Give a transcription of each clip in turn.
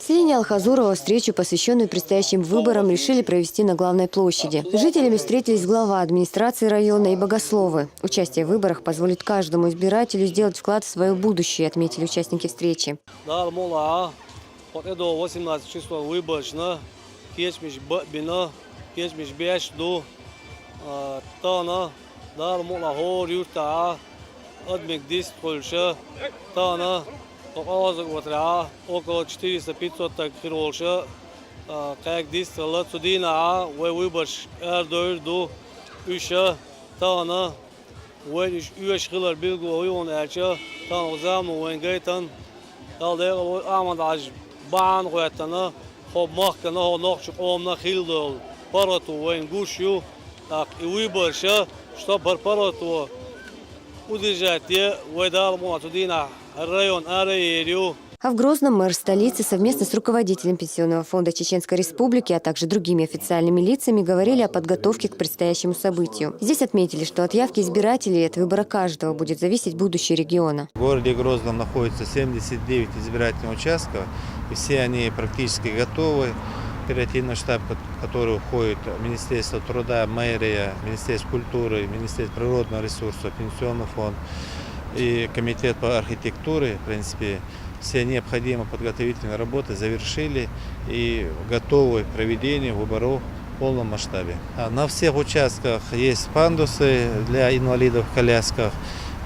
В селении Алхазурово встречу, посвященную предстоящим выборам, решили провести на главной площади. С жителями встретились глава администрации района и богословы. Участие в выборах позволит каждому избирателю сделать вклад в свое будущее, отметили участники встречи. Около 400-500 километров, как дистрала тудина, выборш эрдойду, еще тана, вениш уешхилар билгу ойон эрча, тан узаму венгейтан, талдега амандаж бан гуэтана, хоб махкана хо нохчук омна хилдол, парату венгушю, так и выборша, что парату удержать ведал муатудина район ареерю. А в Грозном мэр столицы совместно с руководителем Пенсионного фонда Чеченской Республики, а также другими официальными лицами говорили о подготовке к предстоящему событию. Здесь отметили, что от явки избирателей и от выбора каждого будет зависеть будущее региона. В городе Грозном находится 79 избирательных участков, и все они практически готовы. Оперативный штаб, в который входит Министерство труда, мэрия, Министерство культуры, Министерство природного ресурса, Пенсионный фонд и Комитет по архитектуре, в принципе, все необходимые подготовительные работы завершили и готовы к проведению выборов в полном масштабе. На всех участках есть пандусы для инвалидов в колясках.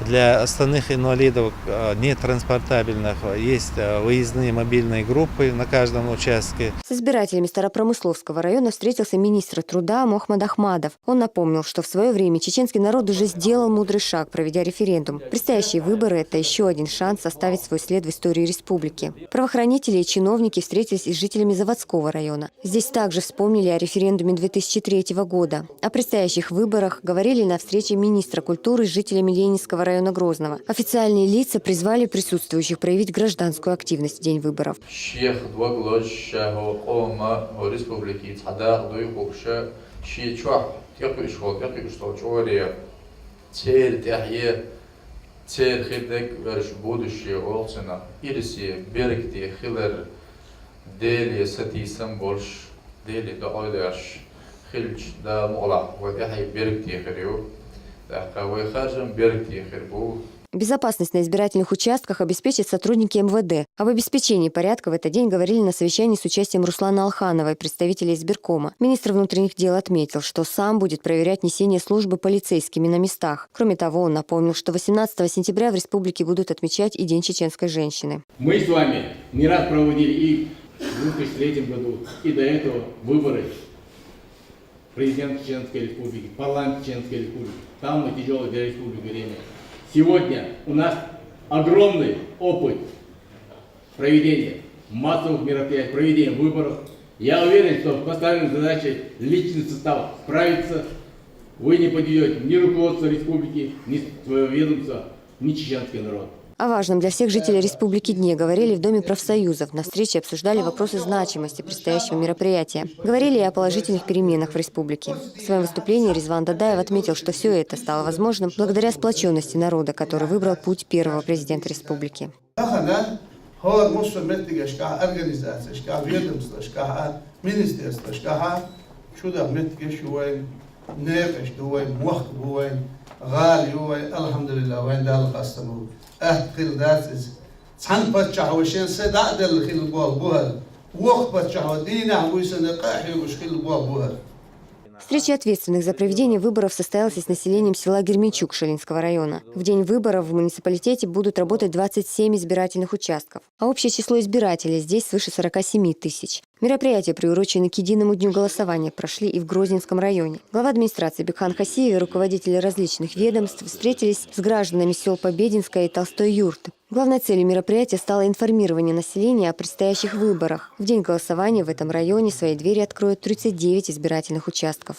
Для остальных инвалидов нетранспортабельных есть выездные мобильные группы на каждом участке. С избирателями Старопромысловского района встретился министр труда Мохмад Ахмадов. Он напомнил, что в свое время чеченский народ уже сделал мудрый шаг, проведя референдум. Предстоящие выборы – это еще один шанс оставить свой след в истории республики. Правоохранители и чиновники встретились и с жителями Заводского района. Здесь также вспомнили о референдуме 2003 года. О предстоящих выборах говорили на встрече министра культуры с жителями Ленинского района Грозного. Официальные лица призвали присутствующих проявить гражданскую активность в день выборов. Безопасность на избирательных участках обеспечат сотрудники МВД. Об обеспечении порядка в этот день говорили на совещании с участием Руслана Алханова и представителей избиркома. Министр внутренних дел отметил, что сам будет проверять несение службы полицейскими на местах. Кроме того, он напомнил, что 18 сентября в республике будут отмечать и День чеченской женщины. Мы с вами не раз проводили и в 2003 году, и до этого выборы президента Чеченской Республики, парламент Чеченской Республики. Самое тяжелое для республики время. Сегодня у нас огромный опыт проведения массовых мероприятий, проведения выборов. Я уверен, что с поставленной задачей личный состав справится. Вы не подведете ни руководство республики, ни свое ведомство, ни чеченский народ. О важном для всех жителей республики дне говорили в Доме профсоюзов. На встрече обсуждали вопросы значимости предстоящего мероприятия. Говорили и о положительных переменах в республике. В своем выступлении Резван Дадаев отметил, что все это стало возможным благодаря сплоченности народа, который выбрал путь первого президента республики. Встреча ответственных за проведение выборов состоялась с населением села Герменчук Шалинского района. В день выборов в муниципалитете будут работать 27 избирательных участков, а общее число избирателей здесь свыше 47 тысяч. Мероприятия, приуроченные к единому дню голосования, прошли и в Грозненском районе. Глава администрации Бекхан Хасиев и руководители различных ведомств встретились с гражданами сел Побединская и Толстой юрты. Главной целью мероприятия стало информирование населения о предстоящих выборах. В день голосования в этом районе свои двери откроют 39 избирательных участков.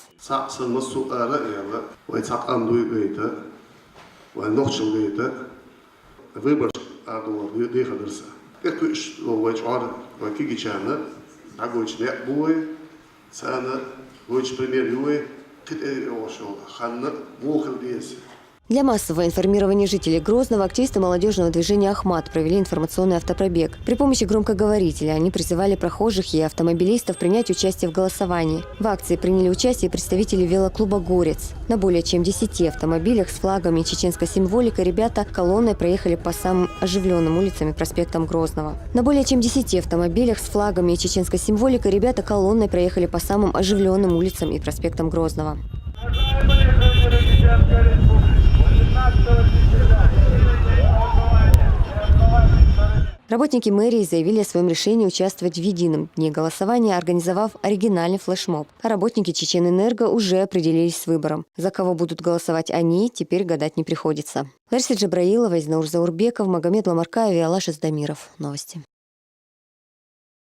Для массового информирования жителей Грозного активисты молодежного движения «Ахмат» провели информационный автопробег. При помощи громкоговорителя они призывали прохожих и автомобилистов принять участие в голосовании. В акции приняли участие представители велоклуба «Горец». На более чем 10 автомобилях с флагами и чеченской символикой ребята колонной проехали по самым оживленным улицам и проспектам Грозного. На более чем 10 автомобилях с флагами и чеченской символикой ребята колонной проехали по самым оживленным улицам и проспектам Грозного. Работники мэрии заявили о своем решении участвовать в едином дне голосования, организовав оригинальный флешмоб. А работники Чеченэнерго уже определились с выбором. За кого будут голосовать они, теперь гадать не приходится. Лариса Джабраилова, Изнаур Заурбеков, Магомед Ламаркаев и Алаш Издамиров. Новости.